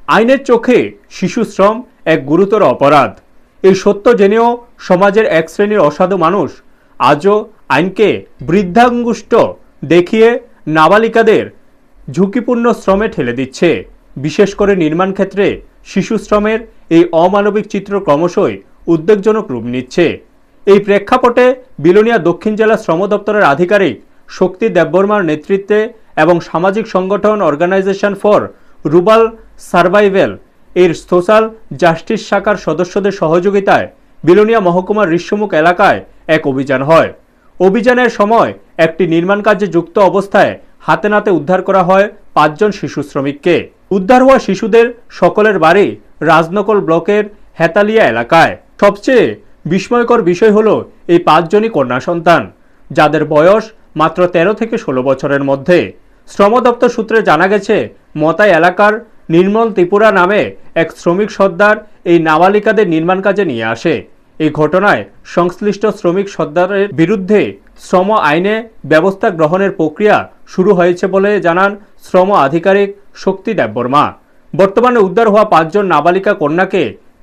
আইনের চোখে শিশুশ্রম এক গুরুতর অপরাধ। এই সত্য জেনেও সমাজের এক শ্রেণীর অসাধু মানুষ আজও আইনকে বৃদ্ধাঙ্গুষ্ঠ দেখিয়ে নাবালিকাদের ঝুঁকিপূর্ণ শ্রমে ঠেলে দিচ্ছে। বিশেষ করে নির্মাণ ক্ষেত্রে শিশু শ্রমের এই অমানবিক চিত্র ক্রমশই উদ্বেগজনক রূপ নিচ্ছে। এই প্রেক্ষাপটে বিলোনিয়া দক্ষিণ জেলা শ্রম দপ্তরের আধিকারিক শক্তি দেববর্মার নেতৃত্বে এবং সামাজিক সংগঠন অর্গানাইজেশন ফর রুরাল সার্ভাইভাল এর সোশ্যাল জাস্টিস শাখার সদস্যদের সহযোগিতায় বিলোনিয়া মহকুমার ঋষ্যমুখ এলাকায় এক অভিযান হয়। অভিযানের সময় একটি নির্মাণ কাজে যুক্ত অবস্থায় হাতে নাতে উদ্ধার করা হয় 5 জন শিশু শ্রমিককে। উদ্ধার হওয়া শিশুদের সকলের বাড়ি রাজনকল ব্লকের হেতালিয়া এলাকায়। সবচেয়ে বিস্ময়কর বিষয় হলো এই 5 জনই কন্যা সন্তান, যাদের বয়স মাত্র 13 থেকে 16 বছরের মধ্যে। শ্রম দপ্তর সূত্রে জানা গেছে, মতাই এলাকার নির্মল ত্রিপুরা নামে এক শ্রমিক সর্দার এই নাবালিকাদের নির্মাণ কাজে নিয়ে আসে। এই ঘটনায় সংশ্লিষ্ট শ্রমিক সর্দারের বিরুদ্ধে শ্রম আইনে ব্যবস্থা গ্রহণের প্রক্রিয়া শুরু হয়েছে বলে জানান শ্রম আধিকারিক শক্তি দেববর্মা। বর্তমানে উদ্ধার হওয়া 5 জন নাবালিকা কন্যাকে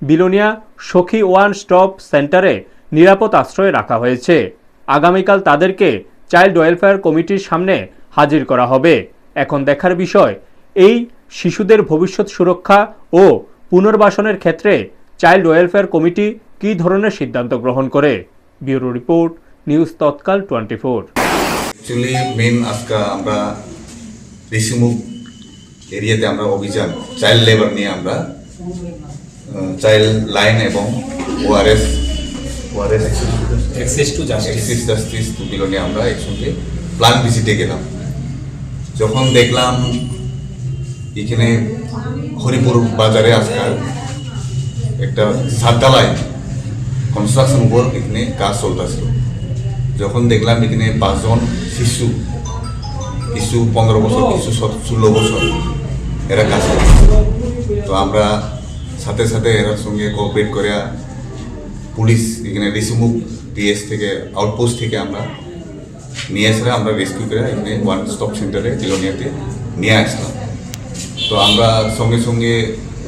বিলোনিয়া সখী ওয়ান স্টপ সেন্টারে নিরাপদ আশ্রয়ে রাখা হয়েছে। আগামীকাল তাদেরকে চাইল্ড ওয়েলফেয়ার কমিটির সামনে হাজির করা হবে। এখন দেখার বিষয়, এই শিশুদের ভবিষ্যৎ সুরক্ষা ও পুনর্বাসনের ক্ষেত্রে চাইল্ড ওয়েলফেয়ার কমিটি কী ধরনের সিদ্ধান্ত গ্রহণ করে। ব্যুরো রিপোর্ট, নিউজ তৎকাল 24। অ্যাকচুয়ালি মেন আজকে আমরা ঋষিমুখ এরিয়াতে আমরা অভিযান চাইল্ড লেবার নিয়ে আমরা চাইল্ড লাইন এবং ORS access to justice Belonia আমরা একসঙ্গে প্ল্যান ভিজিটে গেলাম। যখন দেখলাম এখানে হরিপুর বাজারে আজকাল একটা সাততলায় কনস্ট্রাকশন ওয়ার্ক এখানে কাজ চলতেছিল। যখন দেখলাম এখানে 5 জন শিশু, কিছু 15 বছর, কিছু 16 বছর এরা কাজ করছে। তো আমরা সাথে সাথে এর সঙ্গে কোঅপারেট করে পুলিশ এখানে ঋষিমুখ পিএস থেকে আউটপোস্ট থেকে আমরা নিয়ে আসলে আমরা রেস্কিউ করে এখানে ওয়ান স্টপ সেন্টারে বিলোনিয়াতে নিয়ে আসলাম। তো আমরা সঙ্গে সঙ্গে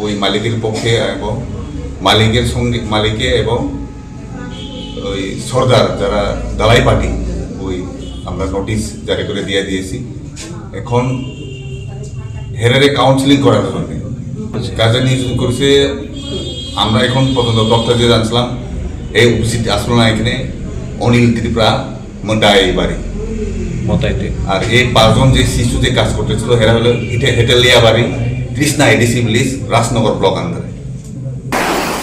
ওই মালিকের পক্ষে এবং মালিকে এবং ওই সর্দার যারা দালাই পার্টি ওই আমরা নোটিশ জারি করে দিয়েছি। এখন হেরারে কাউন্সিলিং করার জন্য কাজে নিয়োজন করেছে। আমরা এখন পর্যন্ত দপ্তর যে জানছিলাম এই উপস্থিত আসলো না এখানে অনিল ত্রিপুরা মন্ডাই বাড়ি মতাইতে। আর এই 5 জন যে শিশু যে কাজ করতেছিল এরা হলো হেটেলিয়া বাড়ি Krishna ADC village Rajnagar block আন্ডারে।